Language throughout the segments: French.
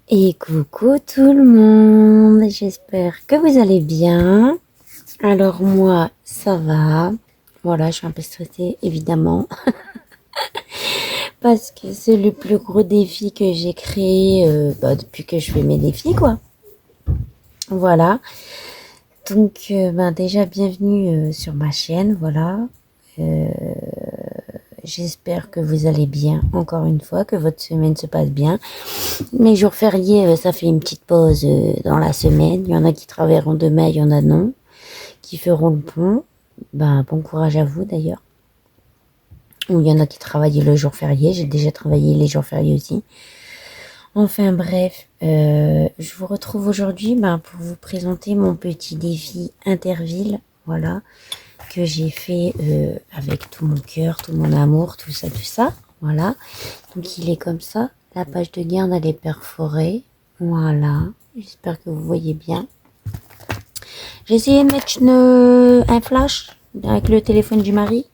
Et coucou tout le monde, j'espère que vous allez bien. Alors moi, ça va. Voilà, je suis un peu stressée, évidemment, parce que c'est le plus gros défi que j'ai créé depuis que je fais mes défis, quoi. Voilà. Donc, déjà, bienvenue sur ma chaîne, voilà. Euh, J'espère que vous allez bien, encore une fois, que votre semaine se passe bien. Mes jours fériés, ça fait une petite pause dans la semaine. Il y en a qui travailleront demain, il y en a non, qui feront le pont. Ben, bon courage à vous d'ailleurs. Ou il y en a qui travaillent le jour férié. J'ai déjà travaillé les jours fériés aussi. Enfin bref, je vous retrouve aujourd'hui pour vous présenter mon petit défi Interville. Voilà, que j'ai fait avec tout mon cœur, tout mon amour, tout ça, tout ça. Voilà. Donc il est comme ça. La page de garde, elle est perforée. Voilà. J'espère que vous voyez bien. J'ai essayé de mettre un flash avec le téléphone du mari.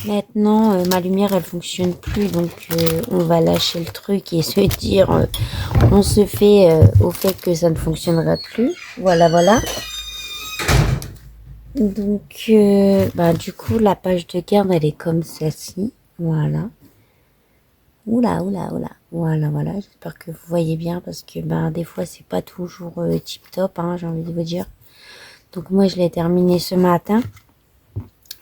Maintenant, ma lumière, elle fonctionne plus. Donc, on va lâcher le truc et se dire, on se fait au fait que ça ne fonctionnera plus. Voilà, voilà. Donc, du coup, la page de garde, elle est comme celle-ci. Voilà. Oula, oula, oula. Voilà, voilà. J'espère que vous voyez bien parce que des fois, c'est pas toujours tip top, hein, j'ai envie de vous dire. Donc, moi, je l'ai terminé ce matin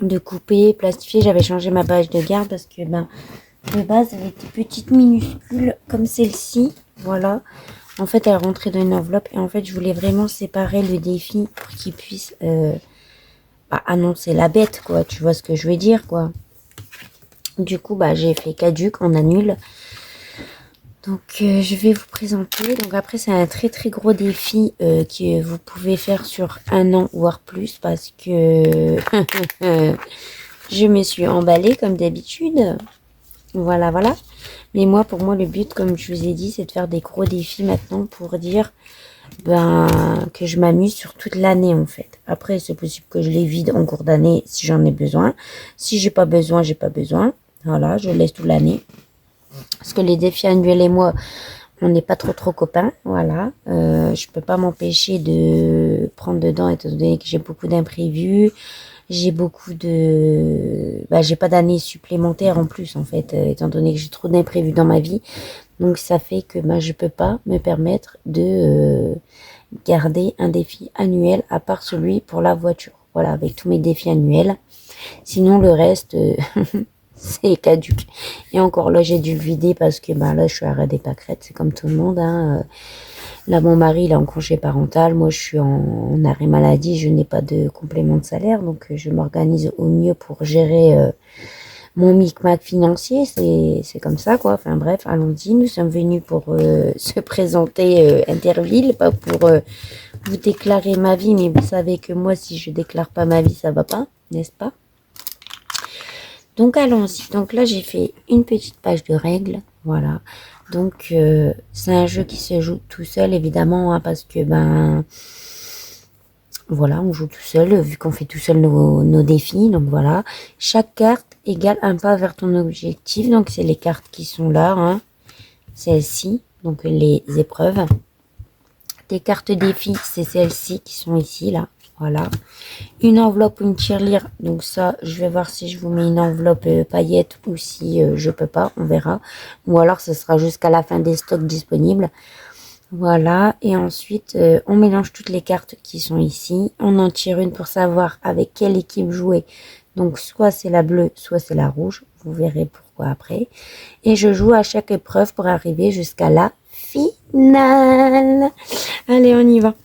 de couper, plastifier. J'avais changé ma page de garde parce que de base, elle était petite, minuscule, comme celle-ci. Voilà. En fait, elle rentrait dans une enveloppe et en fait, je voulais vraiment séparer le défi pour qu'il puisse annoncer la bête, quoi. Tu vois ce que je veux dire, quoi. Du coup, j'ai fait caduc, on annule. Donc, je vais vous présenter. Donc, après, c'est un très, très gros défi que vous pouvez faire sur un an, voire plus, parce que je me suis emballée comme d'habitude. Voilà, voilà. Mais moi, pour moi, le but, comme je vous ai dit, c'est de faire des gros défis maintenant pour dire que je m'amuse sur toute l'année, en fait. Après, c'est possible que je les vide en cours d'année si j'en ai besoin. Si j'ai pas besoin, j'ai pas besoin. Voilà, je laisse toute l'année. Parce que les défis annuels et moi, on n'est pas trop copains, voilà. Je peux pas m'empêcher de prendre dedans étant donné que j'ai beaucoup d'imprévus. J'ai beaucoup de... j'ai pas d'années supplémentaires en plus en fait, étant donné que j'ai trop d'imprévus dans ma vie. Donc ça fait que je peux pas me permettre de garder un défi annuel à part celui pour la voiture. Voilà, avec tous mes défis annuels. Sinon le reste... c'est caduc. Et encore là, j'ai dû le vider parce que là, je suis à des pâquerettes. C'est comme tout le monde. Hein. Là, mon mari, il est en congé parental. Moi, je suis en arrêt maladie. Je n'ai pas de complément de salaire. Donc, je m'organise au mieux pour gérer mon micmac financier. C'est comme ça, quoi. Enfin, bref, allons-y. Nous sommes venus pour se présenter Interville, pas pour vous déclarer ma vie. Mais vous savez que moi, si je déclare pas ma vie, ça va pas, n'est-ce pas? Donc allons-y. Donc là j'ai fait une petite page de règles, voilà. Donc c'est un jeu qui se joue tout seul évidemment, hein, parce que voilà, on joue tout seul vu qu'on fait tout seul nos défis. Donc voilà, chaque carte égale un pas vers ton objectif. Donc c'est les cartes qui sont là, hein. Celles-ci, donc les épreuves. Tes cartes défis, c'est celles-ci qui sont ici là. Voilà. Une enveloppe ou une tirelire. Donc ça, je vais voir si je vous mets une enveloppe paillette ou si je peux pas. On verra. Ou alors, ce sera jusqu'à la fin des stocks disponibles. Voilà. Et ensuite, on mélange toutes les cartes qui sont ici. On en tire une pour savoir avec quelle équipe jouer. Donc, soit c'est la bleue, soit c'est la rouge. Vous verrez pourquoi après. Et je joue à chaque épreuve pour arriver jusqu'à la finale. Allez, on y va.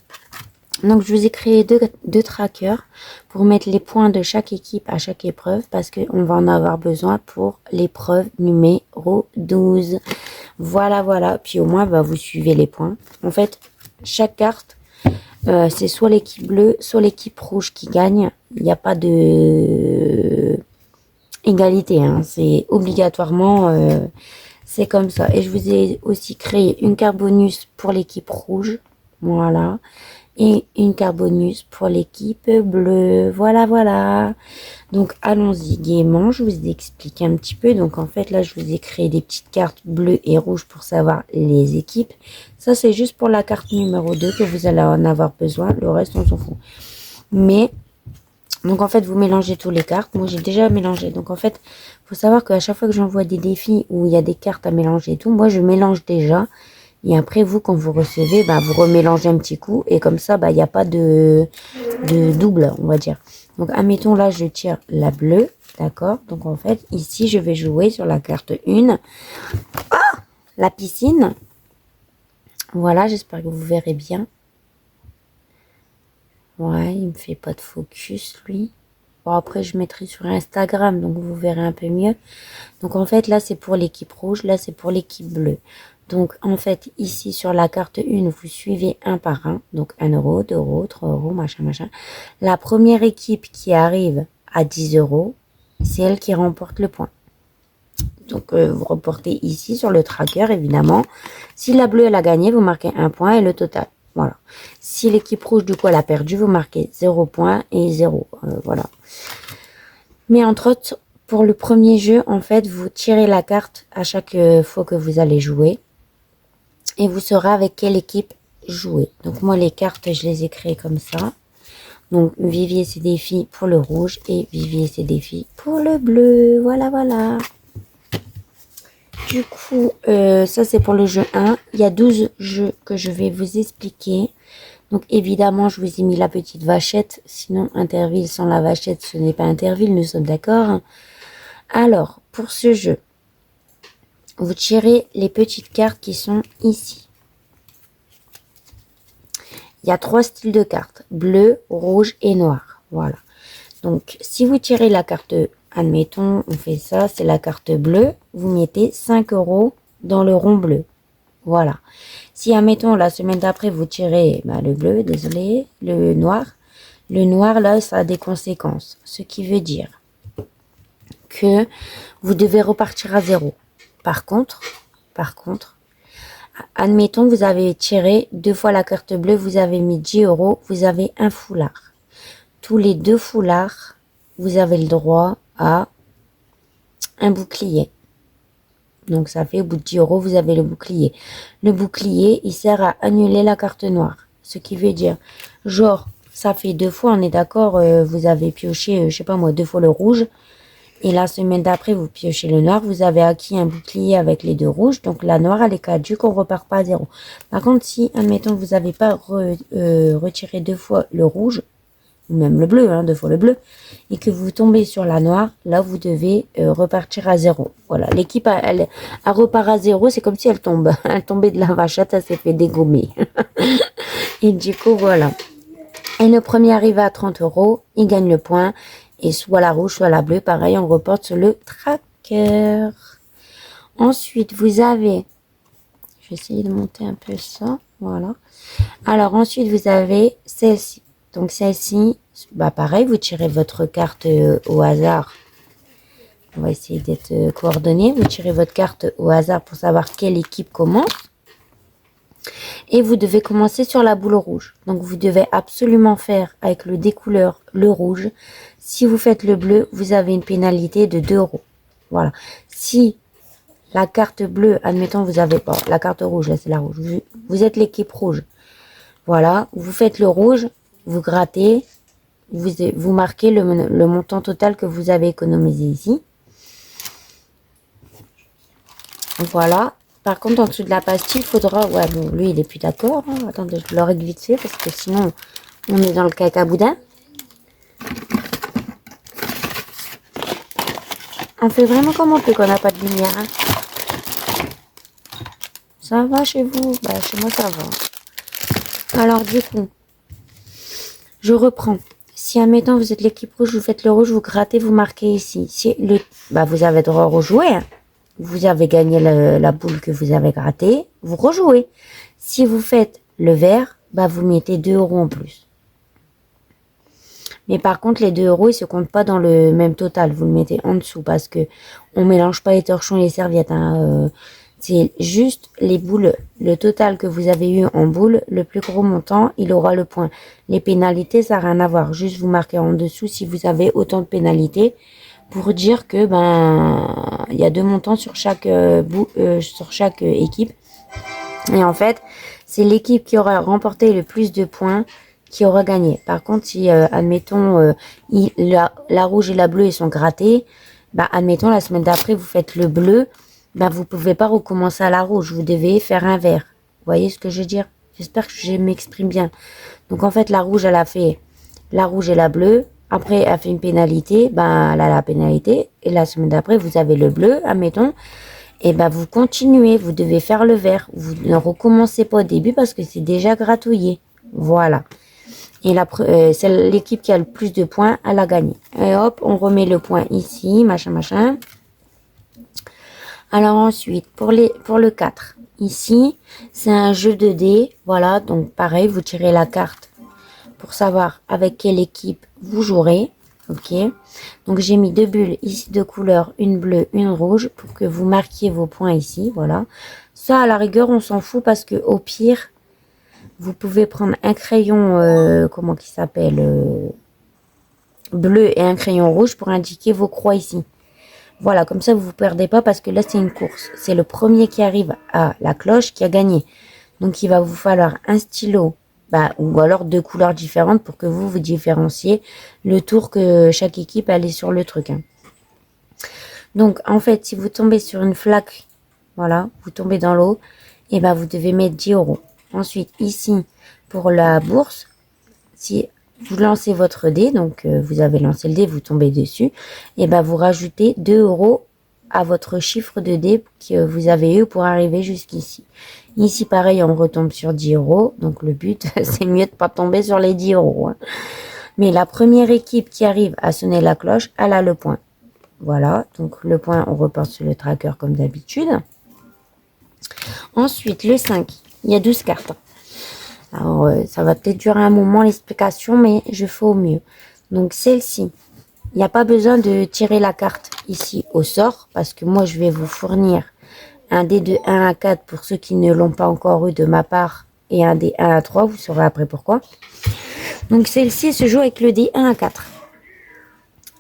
Donc, je vous ai créé deux trackers pour mettre les points de chaque équipe à chaque épreuve parce qu'on va en avoir besoin pour l'épreuve numéro 12. Voilà, voilà. Puis au moins, vous suivez les points. En fait, chaque carte, c'est soit l'équipe bleue, soit l'équipe rouge qui gagne. Il n'y a pas de égalité, hein. C'est obligatoirement, c'est comme ça. Et je vous ai aussi créé une carte bonus pour l'équipe rouge. Voilà. et une carte bonus pour l'équipe bleue. Voilà, voilà. Donc, allons-y gaiement. Je vous explique un petit peu. Donc, en fait, là, je vous ai créé des petites cartes bleues et rouges pour savoir les équipes. Ça, c'est juste pour la carte numéro 2 que vous allez en avoir besoin. Le reste, on s'en fout. Mais, donc, en fait, vous mélangez tous les cartes. Moi, j'ai déjà mélangé. Donc, en fait, faut savoir qu'à chaque fois que j'envoie des défis où il y a des cartes à mélanger et tout, moi, je mélange déjà. Et après, vous, quand vous recevez, bah, vous remélangez un petit coup. Et comme ça, bah, il n'y a pas de double, on va dire. Donc, admettons, là, je tire la bleue. D'accord? Donc, en fait, ici, je vais jouer sur la carte 1. La piscine. Voilà, j'espère que vous verrez bien. Ouais, il me fait pas de focus, lui. Bon, après, je mettrai sur Instagram, donc vous verrez un peu mieux. Donc, en fait, là, c'est pour l'équipe rouge. Là, c'est pour l'équipe bleue. Donc, en fait, ici, sur la carte 1, vous suivez un par un. Donc, 1 euro, 2 euros, 3 euros, machin, machin. La première équipe qui arrive à 10 euros, c'est elle qui remporte le point. Donc, vous reportez ici sur le tracker, évidemment. Si la bleue, elle a gagné, vous marquez 1 point et le total. Voilà. Si l'équipe rouge, du coup, elle a perdu, vous marquez 0 point et 0. Voilà. Mais entre autres, pour le premier jeu, en fait, vous tirez la carte à chaque fois que vous allez jouer. Et vous saurez avec quelle équipe jouer. Donc, moi, les cartes, je les ai créées comme ça. Donc, Vivier ses défis pour le rouge et Vivier ses défis pour le bleu. Voilà, voilà. Du coup, ça c'est pour le jeu 1. Il y a 12 jeux que je vais vous expliquer. Donc évidemment, je vous ai mis la petite vachette. Sinon, Interville sans la vachette, ce n'est pas Interville, nous sommes d'accord. Alors, pour ce jeu, vous tirez les petites cartes qui sont ici. Il y a 3 styles de cartes. Bleu, rouge et noir. Voilà. Donc, si vous tirez la carte, admettons, on fait ça, c'est la carte bleue, vous mettez 5 euros dans le rond bleu. Voilà. Si, admettons, la semaine d'après, vous tirez le bleu, désolé, le noir, là, ça a des conséquences. Ce qui veut dire que vous devez repartir à 0. Par contre, admettons, vous avez tiré 2 fois la carte bleue, vous avez mis 10 euros, vous avez un foulard. Tous les 2 foulards, vous avez le droit à un bouclier. Donc, ça fait au bout de 10 euros, vous avez le bouclier. Le bouclier, il sert à annuler la carte noire. Ce qui veut dire, genre, ça fait 2 fois, on est d'accord, vous avez pioché, je sais pas moi, 2 fois le rouge. Et la semaine d'après, vous piochez le noir. Vous avez acquis un bouclier avec les 2 rouges. Donc, la noire, elle est caduque, on repart pas à 0. Par contre, si, admettons, vous n'avez pas retiré 2 fois le rouge, ou même le bleu, 2 fois le bleu, et que vous tombez sur la noire, là, vous devez repartir à 0. Voilà, l'équipe, elle repart à 0, c'est comme si elle tombe. Elle tombait de la vachette, elle s'est fait dégommer. Et du coup, voilà. Et le premier arrivé à 30 euros, il gagne le point. Et soit la rouge, soit la bleue, pareil, on reporte sur le tracker. Ensuite, vous avez... Je vais essayer de monter un peu ça. Voilà. Alors, ensuite, vous avez celle-ci. Donc, celle-ci, pareil, vous tirez votre carte au hasard. On va essayer d'être coordonné. Vous tirez votre carte au hasard pour savoir quelle équipe commence. Et vous devez commencer sur la boule rouge. Donc, vous devez absolument faire avec le découleur le rouge. Si vous faites le bleu, vous avez une pénalité de 2 euros. Voilà. Si la carte bleue, admettons, vous avez... Bon, la carte rouge, là, c'est la rouge. Vous êtes l'équipe rouge. Voilà. Vous faites le rouge, vous grattez, vous marquez le montant total que vous avez économisé ici. Voilà. Par contre, en dessous de la pastille, il faudra... Ouais, bon, lui, il est plus d'accord. Attendez, je le règle vite fait parce que sinon, on est dans le cacaboudin. On fait vraiment comme on peut quand on n'a pas de lumière. Ça va chez vous? Bah, chez moi, ça va. Alors, du coup, je reprends. Si, admettons, vous êtes l'équipe rouge, vous faites le rouge, vous grattez, vous marquez ici. Si vous avez droit à rejouer. Vous avez gagné la boule que vous avez grattée, vous rejouez. Si vous faites le vert, vous mettez 2 euros en plus. Mais par contre, les 2 euros, ils se comptent pas dans le même total. Vous le mettez en dessous parce que on mélange pas les torchons et les serviettes. C'est juste les boules, le total que vous avez eu en boules, le plus gros montant, il aura le point. Les pénalités, ça n'a rien à voir. Juste vous marquez en dessous si vous avez autant de pénalités pour dire que il y a 2 montants sur chaque équipe. Et en fait, c'est l'équipe qui aura remporté le plus de points qui aura gagné. Par contre, si admettons la rouge et la bleue ils sont grattés, admettons la semaine d'après vous faites le bleu. Vous pouvez pas recommencer à la rouge, vous devez faire un vert. Vous voyez ce que je veux dire? J'espère que je m'exprime bien. Donc en fait, la rouge, elle a fait la rouge et la bleue. Après, elle a fait une pénalité, elle a la pénalité. Et la semaine d'après, vous avez le bleu, admettons. Et vous continuez, vous devez faire le vert. Vous ne recommencez pas au début parce que c'est déjà gratouillé. Voilà. Et c'est l'équipe qui a le plus de points, elle a gagné. Et hop, on remet le point ici, machin. Alors ensuite, pour le 4, ici, c'est un jeu de dés. Voilà, donc pareil, vous tirez la carte pour savoir avec quelle équipe vous jouerez. Ok. Donc j'ai mis 2 bulles ici de couleur, une bleue, une rouge, pour que vous marquiez vos points ici. Voilà. Ça, à la rigueur, on s'en fout parce que au pire, vous pouvez prendre un crayon, bleu et un crayon rouge pour indiquer vos croix ici. Voilà, comme ça, vous vous perdez pas parce que là, c'est une course. C'est le premier qui arrive à la cloche qui a gagné. Donc, il va vous falloir un stylo, ou alors 2 couleurs différentes pour que vous différenciez le tour que chaque équipe allait sur le truc. Hein. Donc, en fait, si vous tombez sur une flaque, voilà, vous tombez dans l'eau, et vous devez mettre 10 euros. Ensuite, ici, pour la bourse, si vous lancez votre dé, donc vous avez lancé le dé, vous tombez dessus, et vous rajoutez 2 euros à votre chiffre de dé que vous avez eu pour arriver jusqu'ici. Ici, pareil, on retombe sur 10 euros, donc le but, c'est mieux de pas tomber sur les 10 euros. Hein. Mais la première équipe qui arrive à sonner la cloche, elle a le point. Voilà, donc le point, on reporte sur le tracker comme d'habitude. Ensuite, le 5, il y a 12 cartes. Alors, ça va peut-être durer un moment l'explication, mais je fais au mieux. Donc, celle-ci, il n'y a pas besoin de tirer la carte ici au sort, parce que moi, je vais vous fournir un dé de 1 à 4 pour ceux qui ne l'ont pas encore eu de ma part, et un dé 1 à 3, vous saurez après pourquoi. Donc, celle-ci se joue avec le dé 1 à 4.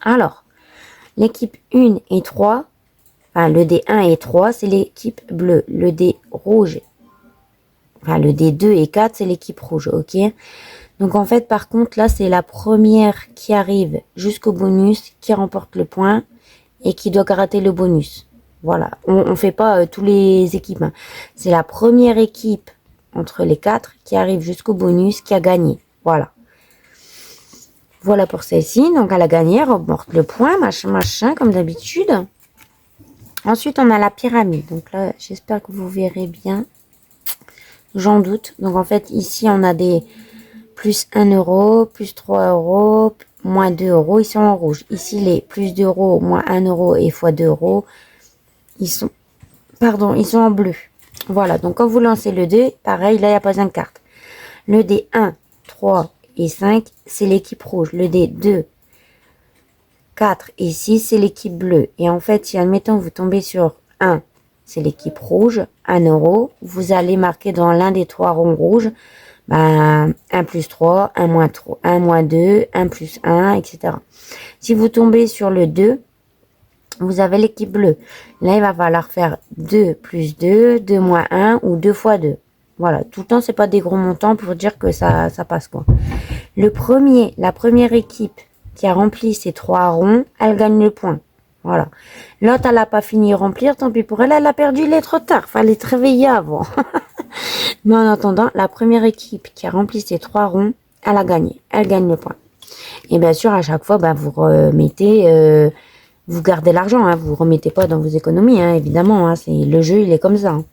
Alors, l'équipe 1 et 3, le dé 1 et 3, c'est l'équipe bleue. Le dé rouge, le dé 2 et 4, c'est l'équipe rouge, ok? Donc, en fait, par contre, là, c'est la première qui arrive jusqu'au bonus, qui remporte le point et qui doit gratter le bonus. Voilà, on fait pas tous les équipes. Hein. C'est la première équipe entre les 4 qui arrive jusqu'au bonus qui a gagné. Voilà. Voilà pour celle-ci. Donc, elle a gagné, elle remporte le point, machin, comme d'habitude. Ensuite, on a la pyramide. Donc là, j'espère que vous verrez bien. J'en doute. Donc, en fait, ici, on a des plus 1 euro, plus 3 euros, moins 2 euros. Ils sont en rouge. Ici, les plus 2 euros, moins 1 euro et fois 2 euros, ils sont en bleu. Voilà. Donc, quand vous lancez le 2, pareil, là, il n'y a pas une carte. Le dé 1, 3 et 5, c'est l'équipe rouge. Le dé 2, 4 et 6, c'est l'équipe bleue. Et en fait, si admettons vous tombez sur 1, c'est l'équipe rouge, 1 euro, vous allez marquer dans l'un des 3 ronds rouges, 1 plus 3, 1 moins 3, 1 moins 2, 1 plus 1, etc. Si vous tombez sur le 2, vous avez l'équipe bleue. Là, il va falloir faire 2 plus 2, 2 moins 1 ou 2 fois 2. Voilà, tout le temps, c'est pas des gros montants pour dire que ça passe quoi. La première équipe qui a rempli ces 3 ronds, elle gagne le point. Voilà. L'autre, elle n'a pas fini de remplir, tant pis pour elle, elle a perdu, il est trop tard. Fallait te réveiller avant. Mais en attendant, la première équipe qui a rempli ces 3 ronds, elle a gagné. Elle gagne le point. Et bien sûr, à chaque fois, vous remettez, vous gardez l'argent, hein, vous remettez pas dans vos économies, hein, évidemment. Hein, le jeu, il est comme ça. Hein.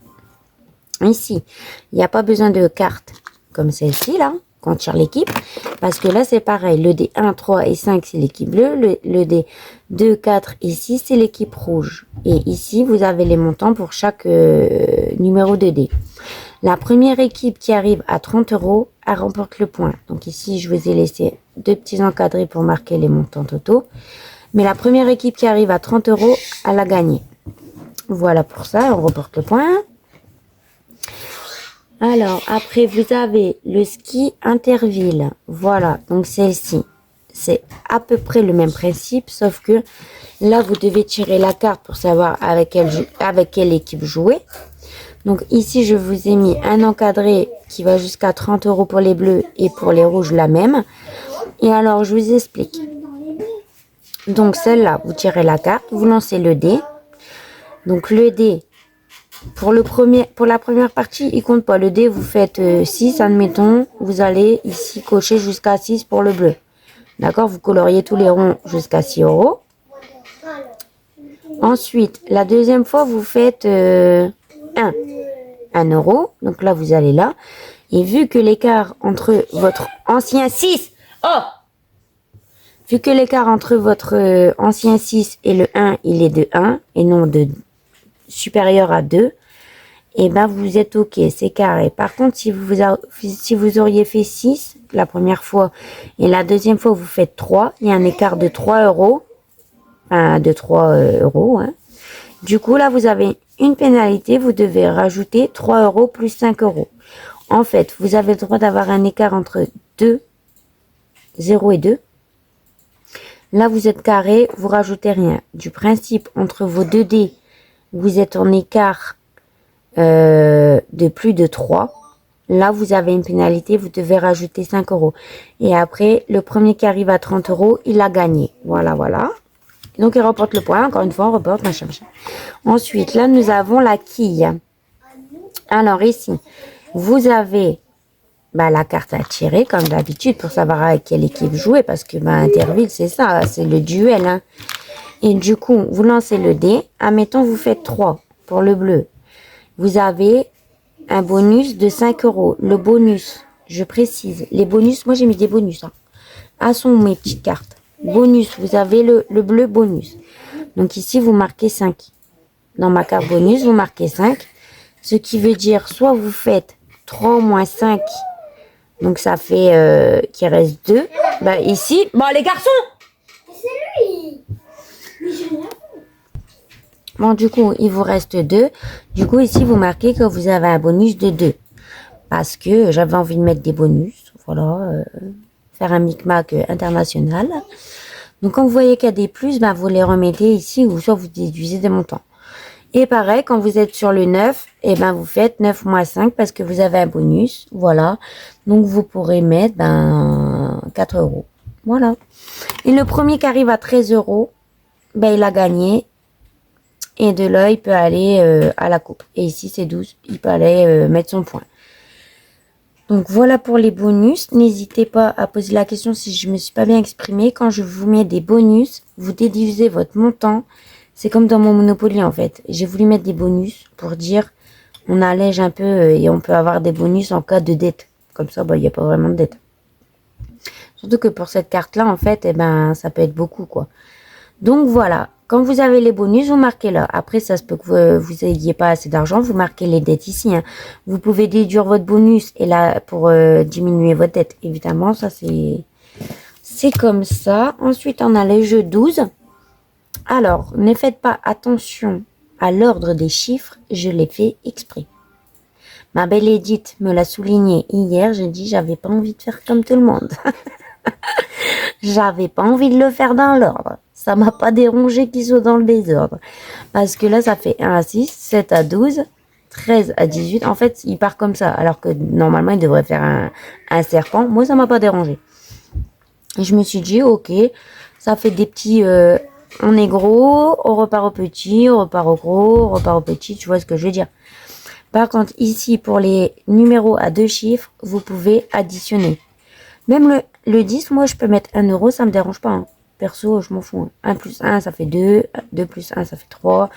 Ici, il n'y a pas besoin de cartes comme celle-ci, là. Quand tire l'équipe, parce que là c'est pareil, le dé 1, 3 et 5 c'est l'équipe bleue, le dé 2, 4 et 6 c'est l'équipe rouge. Et ici vous avez les montants pour chaque numéro de dé. La première équipe qui arrive à 30 euros, elle remporte le point. Donc ici je vous ai laissé 2 petits encadrés pour marquer les montants totaux. Mais la première équipe qui arrive à 30 euros, elle a gagné. Voilà pour ça, on reporte le point. Alors, après, vous avez le ski interville. Voilà, donc celle-ci. C'est à peu près le même principe, sauf que là, vous devez tirer la carte pour savoir avec quelle équipe jouer. Donc ici, je vous ai mis un encadré qui va jusqu'à 30 € pour les bleus et pour les rouges la même. Et alors, je vous explique. Donc celle-là, vous tirez la carte, vous lancez le dé. Donc le dé, pour la première partie, il compte pas. Le dé, vous faites 6, admettons. Vous allez ici cocher jusqu'à 6 pour le bleu. D'accord? Vous coloriez tous les ronds jusqu'à 6 €. Ensuite, la deuxième fois, vous faites 1 €. Donc là, vous allez là. Et vu que l'écart entre votre ancien 6... Oh! Vu que l'écart entre votre ancien 6 et le 1, il est de 1 et non de supérieur à 2, et ben vous êtes OK, c'est carré. Par contre, si vous auriez fait 6 la première fois et la deuxième fois vous faites 3, il y a un écart de 3 €, enfin de 3 €. Hein. Du coup, là, vous avez une pénalité, vous devez rajouter 3 € plus 5 €. En fait, vous avez le droit d'avoir un écart entre 0 et 2. Là, vous êtes carré, vous rajoutez rien. Du principe, entre vos 2 dés, vous êtes en écart de plus de 3. Là, vous avez une pénalité, vous devez rajouter 5 €. Et après, le premier qui arrive à 30 €, il a gagné. Voilà, voilà. Donc, il remporte le point. Encore une fois, on reporte, machin, machin. Ensuite, là, nous avons la quille. Alors, ici, vous avez la carte à tirer, comme d'habitude, pour savoir avec quelle équipe jouer. Parce que Interville, c'est ça, c'est le duel. Hein. Et du coup, vous lancez le dé. Admettons, vous faites 3 pour le bleu. Vous avez un bonus de 5 €. Le bonus, je précise, les bonus, moi j'ai mis des bonus. Hein. Ah, sont mes petites cartes. Bonus, vous avez le bleu bonus. Donc ici, vous marquez 5. Dans ma carte bonus, vous marquez 5. Ce qui veut dire, soit vous faites 3 moins 5. Donc ça fait qu'il reste 2. Ici, les garçons. C'est lui. Bon, du coup, il vous reste 2. Du coup, ici, vous marquez que vous avez un bonus de 2. Parce que j'avais envie de mettre des bonus. Voilà. Faire un micmac international. Donc, quand vous voyez qu'il y a des plus, vous les remettez ici ou soit vous déduisez des montants. Et pareil, quand vous êtes sur le 9, vous faites 9 moins 5 parce que vous avez un bonus. Voilà. Donc, vous pourrez mettre 4 €. Voilà. Et le premier qui arrive à 13 €, il a gagné. Et de là, il peut aller à la coupe. Et ici, c'est 12. Il peut aller mettre son point. Donc, voilà pour les bonus. N'hésitez pas à poser la question si je me suis pas bien exprimée. Quand je vous mets des bonus, vous déduisez votre montant. C'est comme dans mon Monopoly, en fait. J'ai voulu mettre des bonus pour dire on allège un peu et on peut avoir des bonus en cas de dette. Comme ça, il n'y a pas vraiment de dette. Surtout que pour cette carte-là, en fait, ça peut être beaucoup, quoi. Donc, voilà. Quand vous avez les bonus, vous marquez là. Après, ça se peut que vous n'ayez pas assez d'argent, vous marquez les dettes ici. Hein. Vous pouvez déduire votre bonus et là pour diminuer votre dette. Évidemment, ça c'est comme ça. Ensuite, on a le jeu 12. Alors, ne faites pas attention à l'ordre des chiffres, je l'ai fait exprès. Ma belle Edith me l'a souligné hier, j'ai dit j'avais pas envie de faire comme tout le monde. J'avais pas envie de le faire dans l'ordre. Ça m'a pas dérangé qu'il soit dans le désordre. Parce que là, ça fait 1 à 6, 7 à 12, 13 à 18. En fait, il part comme ça. Alors que normalement, il devrait faire un serpent. Moi, ça m'a pas dérangé. Et je me suis dit, ok, ça fait des petits... on est gros, on repart au petit, on repart au gros, on repart au petit. Tu vois ce que je veux dire. Par contre, ici, pour les numéros à 2 chiffres, vous pouvez additionner. Même le 10, moi, je peux mettre 1 €, ça me dérange pas. Hein. Perso, je m'en fous. Hein. 1 plus 1, ça fait 2. 2 plus 1, ça fait 3.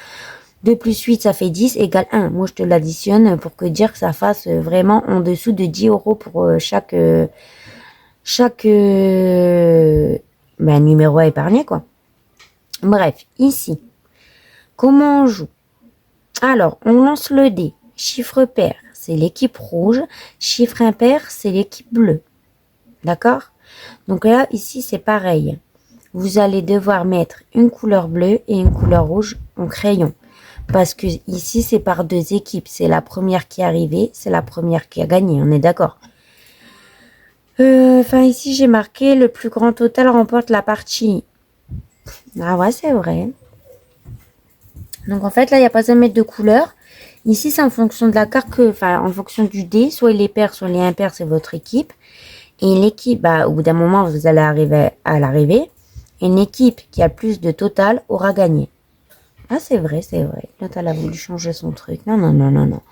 2 plus 8, ça fait 10, égale 1. Moi, je te l'additionne pour que dire que ça fasse vraiment en dessous de 10 € pour chaque numéro à épargner, quoi. Bref, ici, comment on joue? Alors, on lance le dé. Chiffre pair, c'est l'équipe rouge. Chiffre impair, c'est l'équipe bleue. D'accord? Donc là, ici, c'est pareil. Vous allez devoir mettre une couleur bleue et une couleur rouge en crayon. Parce que ici, c'est par deux équipes. C'est la première qui est arrivée, c'est la première qui a gagné. On est d'accord. Enfin, ici, j'ai marqué le plus grand total remporte la partie. Ah ouais, c'est vrai. Donc, en fait, là, il n'y a pas à mettre de couleur. Ici, c'est en fonction de la carte enfin, en fonction du dé. Soit il est pair, soit il est impair, c'est votre équipe. Et l'équipe, au bout d'un moment, vous allez arriver à l'arrivée. Une équipe qui a plus de total aura gagné. Ah, c'est vrai, c'est vrai. Là, elle a voulu changer son truc. Non, non, non, non, non.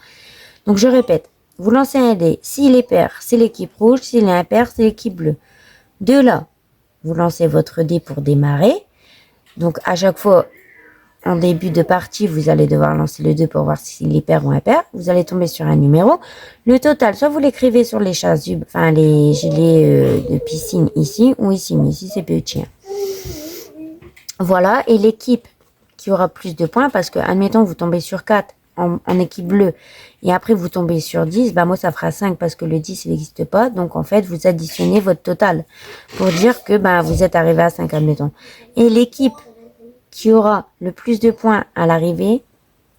Donc, je répète. Vous lancez un dé. S'il est pair, c'est l'équipe rouge. S'il est impair, c'est l'équipe bleue. De là, vous lancez votre dé pour démarrer. Donc, à chaque fois, en début de partie, vous allez devoir lancer le 2 pour voir s'il est pair ou impair. Vous allez tomber sur un numéro. Le total, soit vous l'écrivez sur les chasubles, enfin les gilets de piscine ici ou ici. Mais ici, c'est petit. Voilà. Et l'équipe qui aura plus de points, parce que, admettons, vous tombez sur 4 en équipe bleue, et après vous tombez sur 10, moi ça fera 5 parce que le 10 il n'existe pas, donc en fait vous additionnez votre total pour dire que vous êtes arrivé à 5, admettons. Et l'équipe qui aura le plus de points à l'arrivée,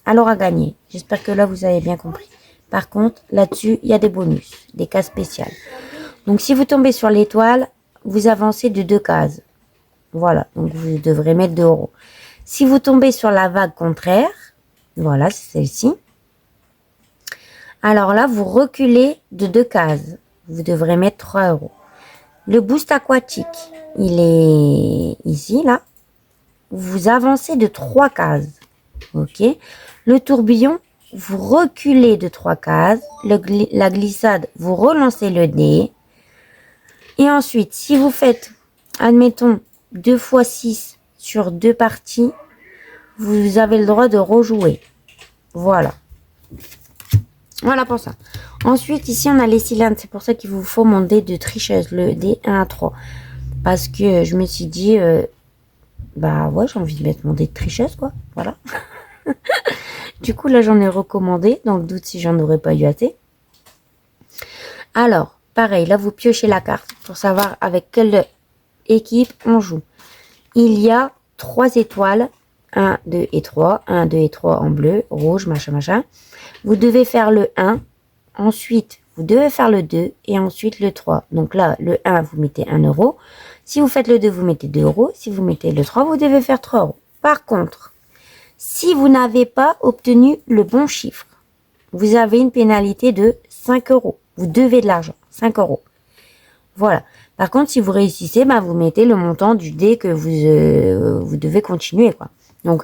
elle aura gagné. J'espère que là vous avez bien compris. Par contre, là-dessus, il y a des bonus, des cases spéciales. Donc si vous tombez sur l'étoile, vous avancez de 2 cases. Voilà, donc vous devrez mettre 2 euros. Si vous tombez sur la vague contraire, voilà, c'est celle-ci. Alors là, vous reculez de 2 cases. Vous devrez mettre 3 euros. Le boost aquatique, il est ici, là. Vous avancez de 3 cases. OK. Le tourbillon, vous reculez de 3 cases. La glissade, vous relancez le dé. Et ensuite, si vous faites, admettons, 2 fois 6 sur 2 parties, vous avez le droit de rejouer. Voilà. Voilà pour ça. Ensuite, ici, on a les cylindres. C'est pour ça qu'il vous faut mon dé de tricheuse, le dé 1 à 3. Parce que je me suis dit, ouais, j'ai envie de mettre mon dé de tricheuse, quoi. Voilà. Du coup, là, j'en ai recommandé. Dans le doute si j'en aurais pas eu assez. Alors, pareil, là, vous piochez la carte pour savoir avec quelle équipe on joue. Il y a 3 étoiles. 1, 2 et 3. 1, 2 et 3 en bleu, rouge, machin, machin. Vous devez faire le 1. Ensuite, vous devez faire le 2 et ensuite le 3. Donc là, le 1, vous mettez 1 euro. Si vous faites le 2, vous mettez 2 euros. Si vous mettez le 3, vous devez faire 3 euros. Par contre, si vous n'avez pas obtenu le bon chiffre, vous avez une pénalité de 5 euros. Vous devez de l'argent, 5 euros. Voilà. Par contre, si vous réussissez, vous mettez le montant du dé que vous devez continuer, quoi. Donc,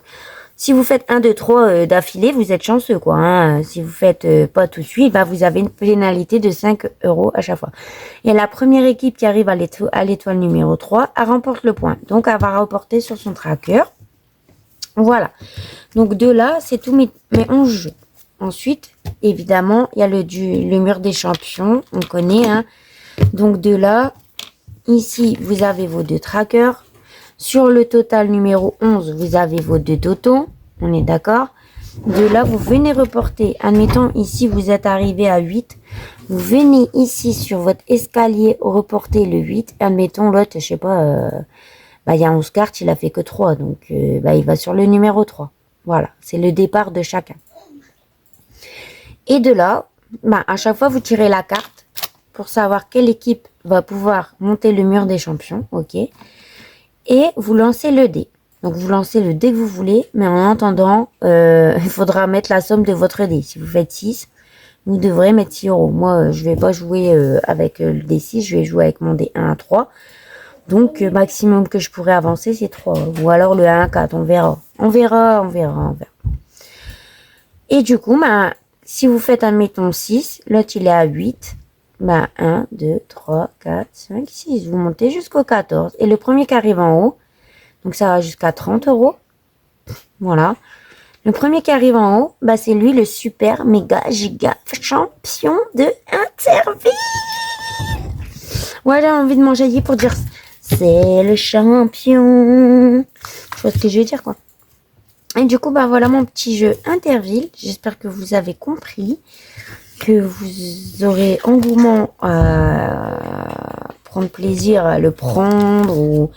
si vous faites 1, 2, 3 d'affilée, vous êtes chanceux, quoi. Hein. Si vous faites pas tout de suite, vous avez une pénalité de 5 euros à chaque fois. Et la première équipe qui arrive à l'étoile numéro 3, elle remporte le point. Donc, elle va rapporter sur son tracker. Voilà. Donc, de là, c'est tout mes 11 jeux. Ensuite, évidemment, il y a le mur des champions. On connaît, hein. Donc, de là, ici, vous avez vos 2 trackers. Sur le total numéro 11, vous avez vos 2 totaux. On est d'accord? De là, vous venez reporter. Admettons, ici, vous êtes arrivé à 8. Vous venez ici, sur votre escalier, reporter le 8. Admettons, l'autre, je sais pas, il y a 11 cartes, il a fait que 3. Donc, il va sur le numéro 3. Voilà, c'est le départ de chacun. Et de là, à chaque fois, vous tirez la carte pour savoir quelle équipe va pouvoir monter le mur des champions. OK? Et vous lancez le dé. Donc, vous lancez le dé que vous voulez, mais en attendant, il faudra mettre la somme de votre dé. Si vous faites 6, vous devrez mettre 6 euros. Moi, je vais pas jouer avec le dé 6, je vais jouer avec mon dé 1 à 3. Donc, maximum que je pourrais avancer, c'est 3. Ou alors le 1 à 4, on verra. On verra. Et du coup, si vous faites, admettons, 6, l'autre, il est à 8. 1, 2, 3, 4, 5, 6. Vous montez jusqu'au 14. Et le premier qui arrive en haut, donc ça va jusqu'à 30 euros. Voilà. Le premier qui arrive en haut, c'est lui le super méga giga champion de Interville. Ouais, j'ai envie de m'enjailler pour dire c'est le champion. Je vois ce que je veux dire, quoi. Et du coup, voilà mon petit jeu Interville. J'espère que vous avez compris, que vous aurez engouement à prendre plaisir à le prendre ou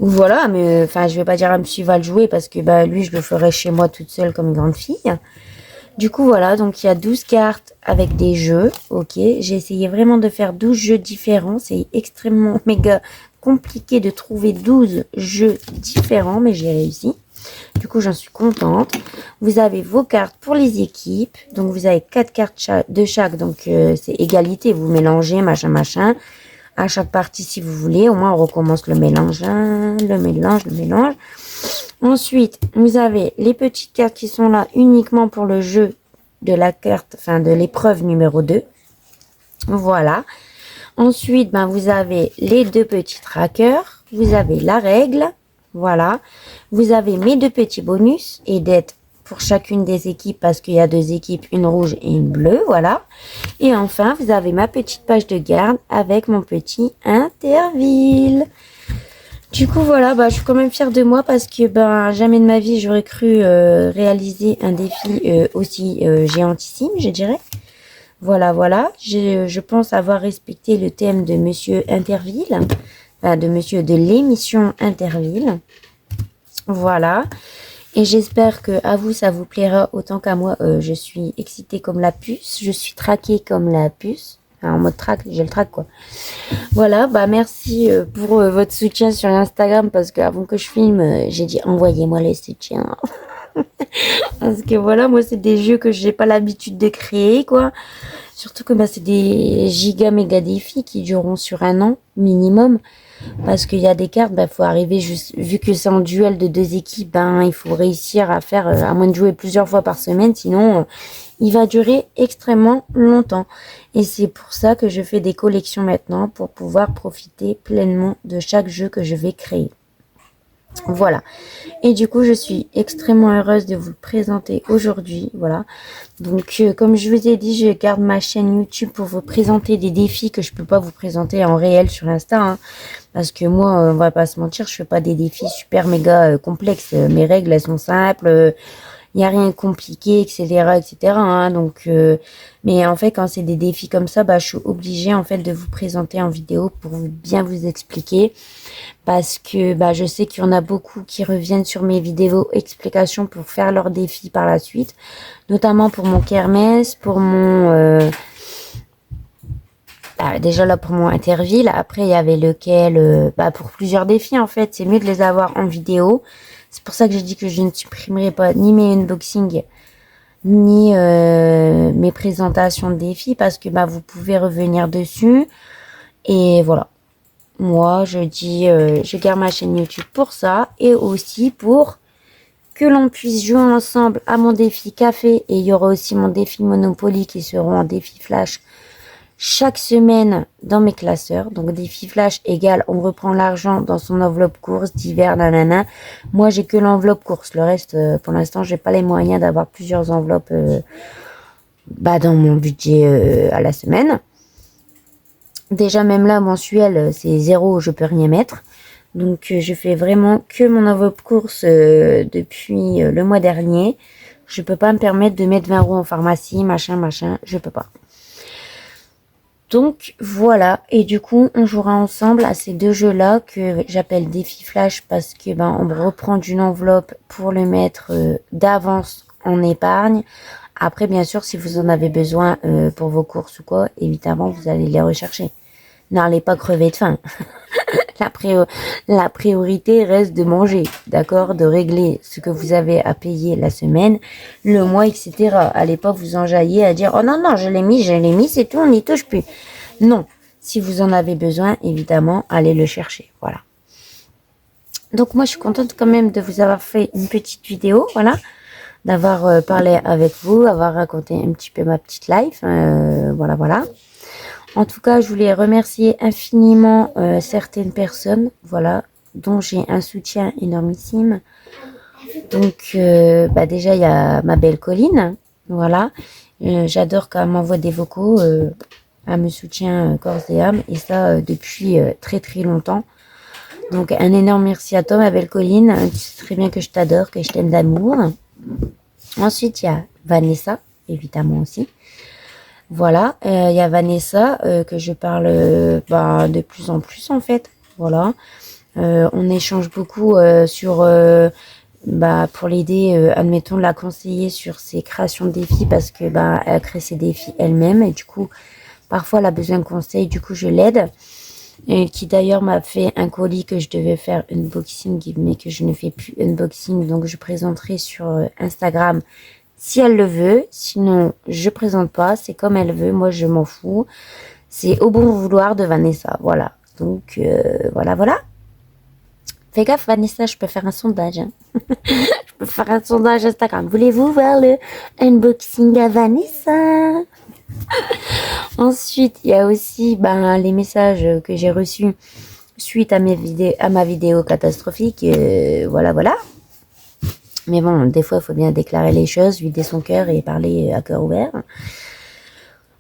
Ou voilà, mais enfin, je vais pas dire à monsieur va le jouer parce que bah, lui, je le ferai chez moi toute seule comme une grande fille. Du coup, voilà, donc il y a 12 cartes avec des jeux, ok. J'ai essayé vraiment de faire 12 jeux différents. C'est extrêmement méga compliqué de trouver 12 jeux différents, mais j'ai réussi. Du coup, j'en suis contente. Vous avez vos cartes pour les équipes. Donc, vous avez 4 cartes de chaque. Donc, c'est égalité. Vous mélangez, machin, machin. À chaque partie, si vous voulez. Au moins, on recommence le mélange. Le mélange, le mélange. Ensuite, vous avez les petites cartes qui sont là uniquement pour le jeu de la carte, enfin de l'épreuve numéro 2. Voilà. Ensuite, ben, vous avez les deux petits trackers. Vous avez la règle. Voilà. Vous avez mes deux petits bonus et d'être pour chacune des équipes parce qu'il y a deux équipes, une rouge et une bleue. Voilà. Et enfin, vous avez ma petite page de garde avec mon petit Interville. Du coup, voilà, bah, je suis quand même fière de moi parce que ben jamais de ma vie j'aurais cru réaliser un défi aussi géantissime, je dirais. Voilà, voilà. Je pense avoir respecté le thème de Monsieur Interville, enfin de Monsieur de l'émission Interville. Voilà. Et j'espère que à vous ça vous plaira autant qu'à moi. Je suis excitée comme la puce, je suis traquée comme la puce. Enfin, en mode track, j'ai le track quoi. Voilà, bah merci pour votre soutien sur Instagram parce qu'avant que je filme, j'ai dit envoyez-moi les soutiens. Parce que voilà, moi c'est des jeux que j'ai pas l'habitude de créer quoi. Surtout que bah, c'est des giga méga défis qui dureront sur un an minimum. Parce qu'il y a des cartes, bah, faut arriver juste, vu que c'est en duel de deux équipes, ben, il faut réussir à faire, à moins de jouer plusieurs fois par semaine, sinon, il va durer extrêmement longtemps. Et c'est pour ça que je fais des collections maintenant pour pouvoir profiter pleinement de chaque jeu que je vais créer. Voilà. Et du coup, je suis extrêmement heureuse de vous le présenter aujourd'hui. Voilà. Donc, comme je vous ai dit, je garde ma chaîne YouTube pour vous présenter des défis que je peux pas vous présenter en réel sur Insta. Hein, parce que moi, on va pas se mentir, je fais pas des défis super méga complexes. Mes règles, elles sont simples. Il n'y a rien de compliqué, etc., etc. Hein, donc, mais en fait, quand c'est des défis comme ça, bah, je suis obligée en fait de vous présenter en vidéo pour bien vous expliquer, parce que bah, je sais qu'il y en a beaucoup qui reviennent sur mes vidéos explications pour faire leurs défis par la suite, notamment pour mon kermesse, pour mon déjà là pour mon Interville. Après, il y avait lequel, pour plusieurs défis en fait, c'est mieux de les avoir en vidéo. C'est pour ça que j'ai dit que je ne supprimerai pas ni mes unboxings, ni mes présentations de défis, parce que bah, vous pouvez revenir dessus. Et voilà. Moi, je dis, je garde ma chaîne YouTube pour ça, et aussi pour que l'on puisse jouer ensemble à mon défi café. Et il y aura aussi mon défi Monopoly qui seront en défi flash chaque semaine dans mes classeurs. Donc défi flash égale on reprend l'argent dans son enveloppe course d'hiver, nanana. Moi j'ai que l'enveloppe course, le reste pour l'instant j'ai pas les moyens d'avoir plusieurs enveloppes dans mon budget à la semaine. Déjà même là mensuel c'est zéro, je peux rien mettre. Donc je fais vraiment que mon enveloppe course depuis le mois dernier. Je peux pas me permettre de mettre 20 € en pharmacie, machin, je peux pas. Donc voilà, et du coup on jouera ensemble à ces deux jeux-là que j'appelle défi flash parce que on reprend d'une enveloppe pour le mettre d'avance en épargne. Après bien sûr si vous en avez besoin pour vos courses ou quoi, évidemment vous allez les rechercher. N'allez pas crever de faim. La priorité reste de manger, d'accord, de régler ce que vous avez à payer la semaine, le mois, etc. Allez pas vous enjailler à dire oh non non je l'ai mis, c'est tout, on n'y touche plus. Non, si vous en avez besoin, évidemment, allez le chercher, voilà. Donc moi je suis contente quand même de vous avoir fait une petite vidéo, voilà, d'avoir parlé avec vous, avoir raconté un petit peu ma petite life, voilà. En tout cas, je voulais remercier infiniment certaines personnes, voilà, dont j'ai un soutien énormissime. Donc, déjà, il y a ma belle Colline, voilà. J'adore quand elle m'envoie des vocaux, elle me soutient corps et âme, et ça depuis très très longtemps. Donc, un énorme merci à toi, ma belle Colline. Tu sais très bien que je t'adore, que je t'aime d'amour. Ensuite, il y a Vanessa, évidemment aussi. Voilà, il y a Vanessa que je parle de plus en plus en fait, voilà. On échange beaucoup sur pour l'aider, admettons, la conseiller sur ses créations de défis parce que elle crée ses défis elle-même et du coup parfois elle a besoin de conseils, du coup je l'aide. Et qui d'ailleurs m'a fait un colis que je devais faire unboxing mais que je ne fais plus unboxing, donc je présenterai sur Instagram si elle le veut, sinon je présente pas, c'est comme elle veut, moi je m'en fous, c'est au bon vouloir de Vanessa, voilà. Donc voilà. Fais gaffe Vanessa, je peux faire un sondage, hein. Je peux faire un sondage Instagram. Voulez-vous voir le unboxing à Vanessa? Ensuite, il y a aussi les messages que j'ai reçus suite à ma vidéo catastrophique. Voilà. Mais bon, des fois, il faut bien déclarer les choses, vider son cœur et parler à cœur ouvert.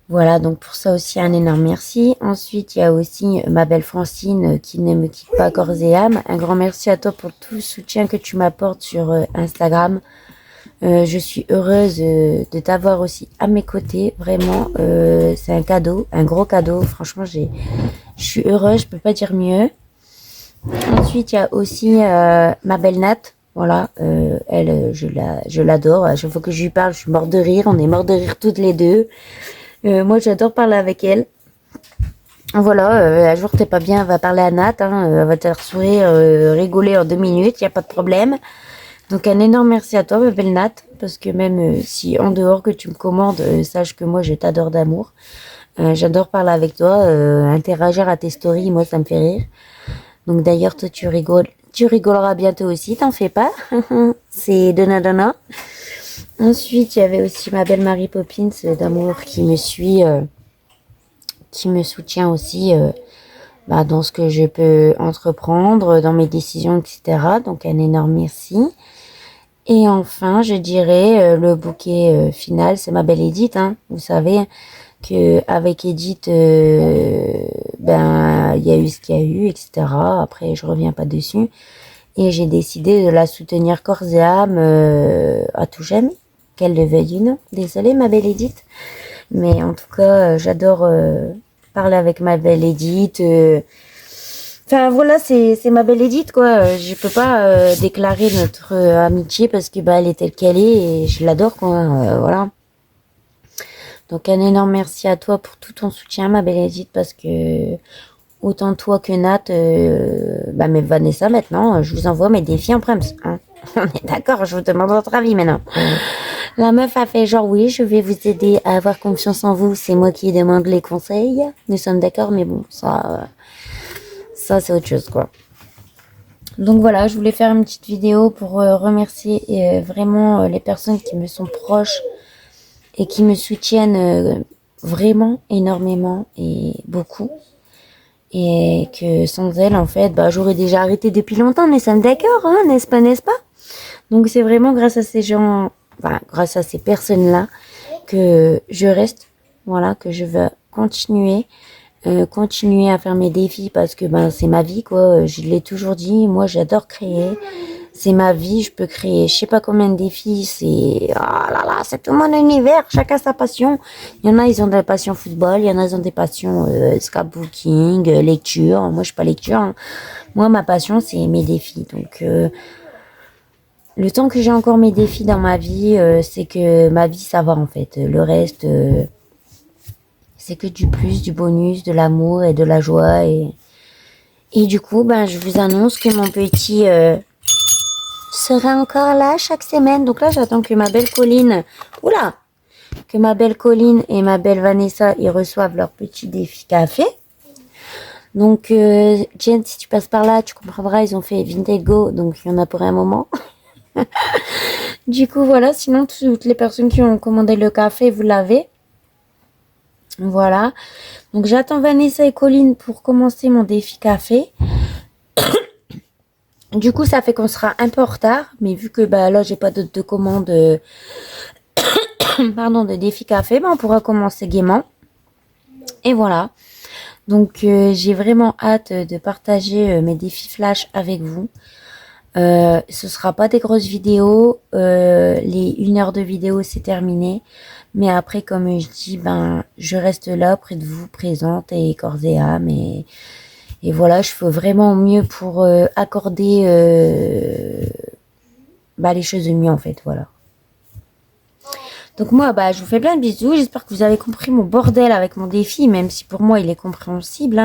Voilà, donc pour ça aussi, un énorme merci. Ensuite, il y a aussi ma belle Francine qui ne me quitte pas corps et âme. Un grand merci à toi pour tout le soutien que tu m'apportes sur Instagram. Je suis heureuse de t'avoir aussi à mes côtés. Vraiment, c'est un cadeau, un gros cadeau. Franchement, je suis heureuse, je peux pas dire mieux. Ensuite, il y a aussi ma belle Nat. Voilà, elle, je l'adore. À chaque fois que je lui parle, je suis morte de rire. On est morts de rire toutes les deux. Moi, j'adore parler avec elle. Voilà, un jour t'es pas bien, va parler à Nat. Elle va te faire sourire, rigoler en 2 minutes, y a pas de problème. Donc un énorme merci à toi, ma belle Nat, parce que même si en dehors que tu me commandes, sache que moi je t'adore d'amour. J'adore parler avec toi, interagir à tes stories, moi ça me fait rire. Donc d'ailleurs toi tu rigoleras bientôt aussi, t'en fais pas. C'est donna. Ensuite il y avait aussi ma belle Marie Poppins d'amour qui me suit, qui me soutient aussi dans ce que je peux entreprendre, dans mes décisions, etc. Donc un énorme merci. Et enfin, je dirais le bouquet final, c'est ma belle Edith. Vous savez que avec Edith, il y a eu ce qu'il y a eu, etc. Après, je reviens pas dessus. Et j'ai décidé de la soutenir corps et âme à tout jamais, qu'elle le veuille ou non. Désolée, ma belle Edith. Mais en tout cas, j'adore parler avec ma belle Edith. Enfin voilà, c'est ma belle Edith quoi. Je peux pas déclarer notre amitié parce que elle est telle qu'elle est et je l'adore quoi. Voilà. Donc un énorme merci à toi pour tout ton soutien ma belle Edith parce que autant toi que Nat, mais Vanessa maintenant, je vous envoie mes défis en prems. Hein. On est d'accord, je vous demande votre avis maintenant. La meuf a fait genre oui, je vais vous aider à avoir confiance en vous. C'est moi qui demande les conseils. Nous sommes d'accord, mais bon ça c'est autre chose quoi. Donc voilà, je voulais faire une petite vidéo pour remercier vraiment les personnes qui me sont proches et qui me soutiennent vraiment énormément et beaucoup. Et que sans elles, en fait, j'aurais déjà arrêté depuis longtemps, mais ça me d'accord, hein, n'est-ce pas? Donc c'est vraiment grâce à ces gens, grâce à ces personnes-là que je reste, voilà, que je veux continuer à faire mes défis parce que c'est ma vie quoi, je l'ai toujours dit, moi j'adore créer, c'est ma vie, je peux créer je sais pas combien de défis, c'est tout mon univers, chacun sa passion. Il y en a ils ont des passions football, il y en a ils ont des passions scrapbooking, lecture. Moi je suis pas lecture, hein. Moi ma passion c'est mes défis. Donc le temps que j'ai encore mes défis dans ma vie, c'est que ma vie ça va en fait, le reste c'est que du plus, du bonus, de l'amour et de la joie. Et du coup, je vous annonce que mon petit sera encore là chaque semaine. Donc là, j'attends que ma belle Colline, que ma belle Colline et ma belle Vanessa, ils reçoivent leur petit défi café. Donc, Jen, si tu passes par là, tu comprendras, ils ont fait Vinted-Go, donc il y en a pour un moment. Du coup, voilà, sinon, toutes les personnes qui ont commandé le café, vous l'avez. Voilà, donc j'attends Vanessa et Colline pour commencer mon défi café. Du coup, ça fait qu'on sera un peu en retard, mais vu que là j'ai pas de commande, pardon, de défi café, on pourra commencer gaiement. Et voilà. Donc j'ai vraiment hâte de partager mes défis flash avec vous. Ce sera pas des grosses vidéos, les 1 heure de vidéo c'est terminé. Mais après, comme je dis, je reste là près de vous, présente et corps et âme. Et Et voilà, je fais vraiment mieux pour accorder les choses mieux en fait, voilà. Donc moi, je vous fais plein de bisous. J'espère que vous avez compris mon bordel avec mon défi, même si pour moi il est compréhensible.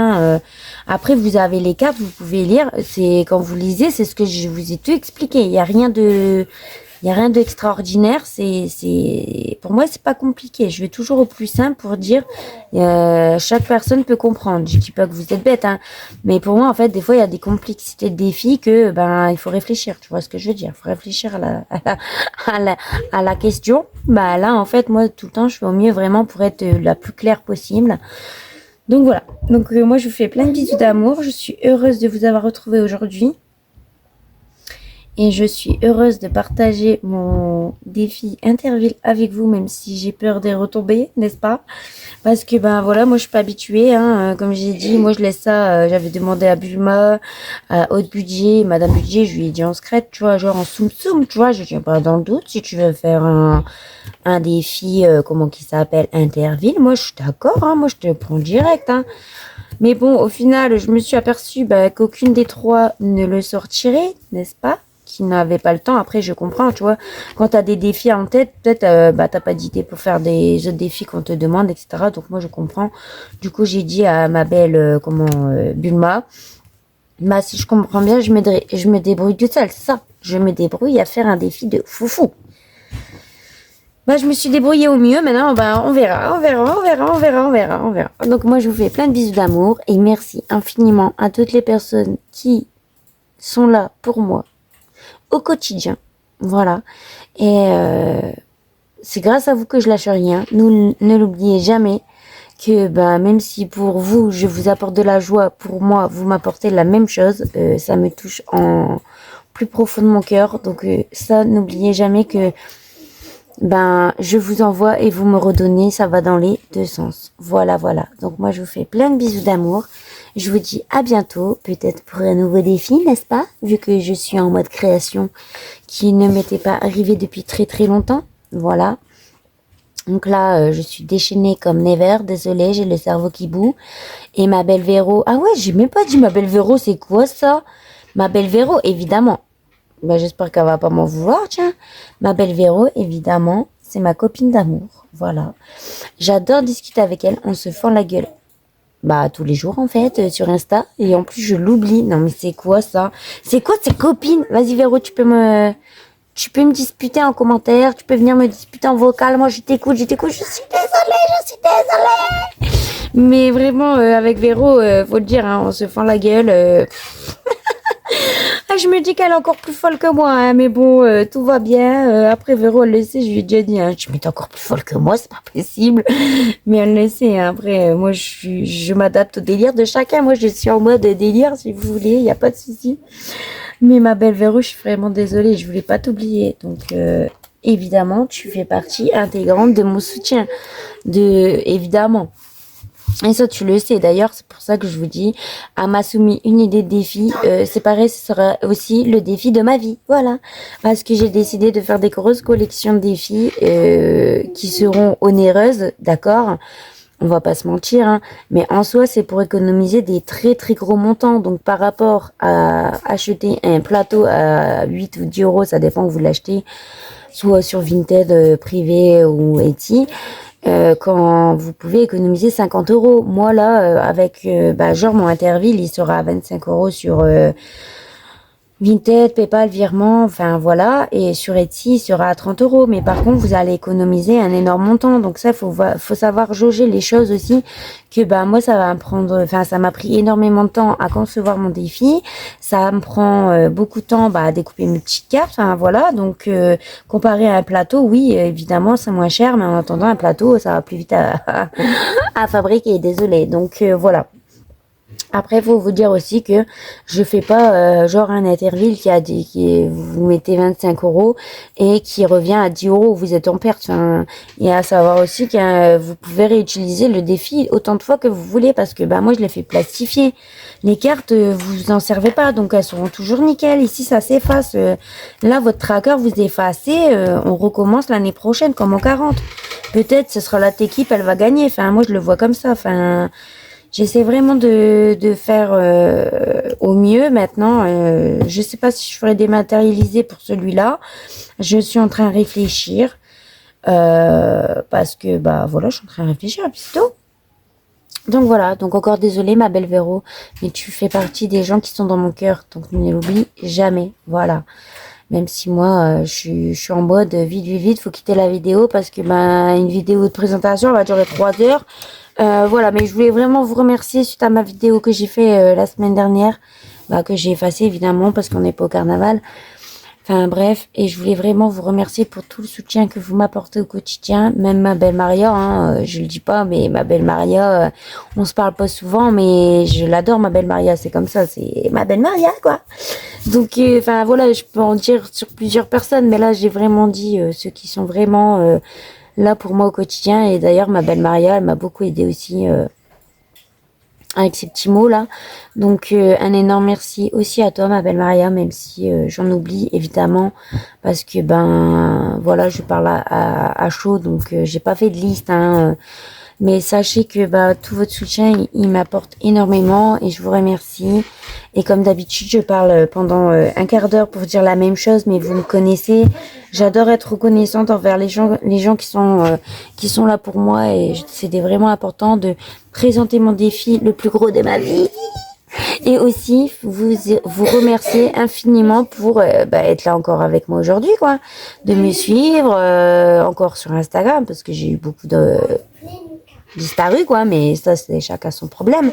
Après, vous avez les cartes, vous pouvez lire. C'est quand vous lisez, c'est ce que je vous ai tout expliqué. Il y a rien d'extraordinaire. Pour moi, c'est pas compliqué. Je vais toujours au plus simple pour dire chaque personne peut comprendre. Je dis pas que vous êtes bête, mais pour moi, en fait, des fois, il y a des complexités de défis que il faut réfléchir. Tu vois ce que je veux dire? Il faut réfléchir à la question. Là, en fait, moi, tout le temps, je fais au mieux vraiment pour être la plus claire possible. Donc voilà. Donc moi, je vous fais plein de bisous d'amour. Je suis heureuse de vous avoir retrouvé aujourd'hui. Et je suis heureuse de partager mon défi Interville avec vous, même si j'ai peur de retomber, n'est-ce pas? Parce que voilà, moi je suis pas habituée, comme j'ai dit, moi je laisse ça, j'avais demandé à Bulma, à Haute Budget, Madame Budget, je lui ai dit en secret, tu vois, genre en soum-soum, tu vois, je dis pas dans le doute, si tu veux faire un défi, comment qui s'appelle, Interville, moi je suis d'accord, moi je te prends direct, Mais bon, au final, je me suis aperçue qu'aucune des trois ne le sortirait, n'est-ce pas? Qui n'avait pas le temps. Après, je comprends, tu vois. Quand tu as des défis en tête, peut-être t'as pas d'idée pour faire des autres défis qu'on te demande, etc. Donc moi, je comprends. Du coup, j'ai dit à ma belle, Bulma, si je comprends bien, je me débrouille toute seule, c'est ça. Je me débrouille à faire un défi de foufou. Je me suis débrouillée au mieux. Maintenant, on verra. Donc moi, je vous fais plein de bisous d'amour et merci infiniment à toutes les personnes qui sont là pour moi au quotidien. Voilà. Et c'est grâce à vous que je lâche rien. Ne l'oubliez jamais que même si pour vous, je vous apporte de la joie, pour moi, vous m'apportez la même chose. Ça me touche en plus profond de mon cœur. Donc ça, n'oubliez jamais que je vous envoie et vous me redonnez, ça va dans les deux sens. Voilà. Donc moi, je vous fais plein de bisous d'amour. Je vous dis à bientôt, peut-être pour un nouveau défi, n'est-ce pas? Vu que je suis en mode création qui ne m'était pas arrivé depuis très très longtemps. Voilà. Donc là, je suis déchaînée comme never. Désolée, j'ai le cerveau qui bout. Et ma belle Véro... Ah ouais, j'ai même pas dit ma belle Véro, c'est quoi ça? Ma belle Véro, évidemment. J'espère qu'elle va pas m'en vouloir, tiens. Ma belle Véro, évidemment, c'est ma copine d'amour. Voilà. J'adore discuter avec elle. On se fend la gueule. Tous les jours, en fait, sur Insta. Et en plus, je l'oublie. Non, mais c'est quoi, ça? C'est quoi ces copines? Vas-y, Véro, tu peux me disputer en commentaire. Tu peux venir me disputer en vocal. Moi, je t'écoute. Je suis désolée. Mais vraiment, avec Véro, faut le dire, on se fend la gueule. Je me dis qu'elle est encore plus folle que moi, mais bon, tout va bien. Après, Véro, elle le sait, je lui ai déjà dit, tu m'es encore plus folle que moi, c'est pas possible. Mais elle le sait, Après, moi, je m'adapte au délire de chacun. Moi, je suis en mode délire, si vous voulez, il n'y a pas de souci. Mais ma belle Véro, je suis vraiment désolée, je voulais pas t'oublier. Donc, évidemment, tu fais partie intégrante de mon soutien. Évidemment. Et ça, tu le sais. D'ailleurs, c'est pour ça que je vous dis, elle m'a soumis une idée de défi. C'est pareil, ce sera aussi le défi de ma vie. Voilà. Parce que j'ai décidé de faire des grosses collections de défis qui seront onéreuses, d'accord? On va pas se mentir, mais en soi, c'est pour économiser des très très gros montants. Donc, par rapport à acheter un plateau à 8 ou 10 euros, ça dépend où vous l'achetez, soit sur Vinted privé ou Etsy, quand vous pouvez économiser 50 euros. Moi là, avec genre mon Interville, il sera à 25 euros sur Vinted, PayPal, virement, enfin voilà. Et sur Etsy, il sera à 30 euros. Mais par contre, vous allez économiser un énorme montant. Donc ça, faut savoir jauger les choses aussi. Que moi, ça va me prendre, ça m'a pris énormément de temps à concevoir mon défi. Ça me prend beaucoup de temps à découper mes petites cartes. Enfin voilà. Donc comparé à un plateau, oui, évidemment, c'est moins cher. Mais en attendant, un plateau, ça va plus vite à fabriquer. Désolée. Donc voilà. Après, faut vous dire aussi que je fais pas genre un Interville vous mettez 25 euros et qui revient à 10 euros, vous êtes en perte. Enfin, et à savoir aussi que vous pouvez réutiliser le défi autant de fois que vous voulez parce que moi je les fais plastifier. Les cartes, vous en servez pas, donc elles seront toujours nickel. Ici, ça s'efface. Là, votre tracker vous effacez, on recommence l'année prochaine comme en 40. Peut-être ce sera la équipe, elle va gagner. Enfin, moi je le vois comme ça. Enfin. J'essaie vraiment de faire au mieux maintenant. Je sais pas si je ferai dématérialiser pour celui-là. Je suis en train de réfléchir. Parce que, bah voilà, je suis en train de réfléchir à plutôt. Donc voilà, donc encore désolée ma belle Véro, mais tu fais partie des gens qui sont dans mon cœur, donc ne l'oublie jamais, voilà. Même si moi, je suis en mode vite, faut quitter la vidéo parce que ben une vidéo de présentation elle va durer 3 heures. Voilà, mais je voulais vraiment vous remercier suite à ma vidéo que j'ai fait la semaine dernière, bah, que j'ai effacée évidemment parce qu'on n'est pas au carnaval. Enfin bref, et je voulais vraiment vous remercier pour tout le soutien que vous m'apportez au quotidien. Même ma belle Maria, hein, je le dis pas, mais ma belle Maria, on se parle pas souvent, mais je l'adore ma belle Maria, c'est comme ça, c'est ma belle Maria quoi. Donc enfin voilà, je peux en dire sur plusieurs personnes, mais là j'ai vraiment dit ceux qui sont vraiment là pour moi au quotidien. Et d'ailleurs ma belle Maria, elle m'a beaucoup aidé aussi. Avec ces petits mots là. Donc un énorme merci aussi à toi ma belle Maria, même si j'en oublie évidemment parce que ben voilà, je parle à chaud, donc j'ai pas fait de liste hein, mais sachez que bah tout votre soutien il m'apporte énormément et je vous remercie. Et comme d'habitude je parle pendant un quart d'heure pour dire la même chose, mais vous me connaissez, j'adore être reconnaissante envers les gens qui sont là pour moi, et c'était vraiment important de présenter mon défi le plus gros de ma vie. Et aussi vous remercier infiniment pour bah, être là encore avec moi aujourd'hui quoi, de me suivre encore sur Instagram parce que j'ai eu beaucoup de disparu quoi, mais ça c'est chacun son problème.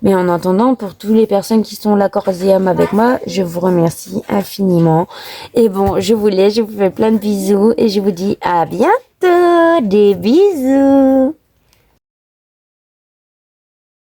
Mais en attendant, pour toutes les personnes qui sont là corps et âme avec moi, je vous remercie infiniment. Et bon, je vous laisse, je vous fais plein de bisous et je vous dis à bientôt, des bisous.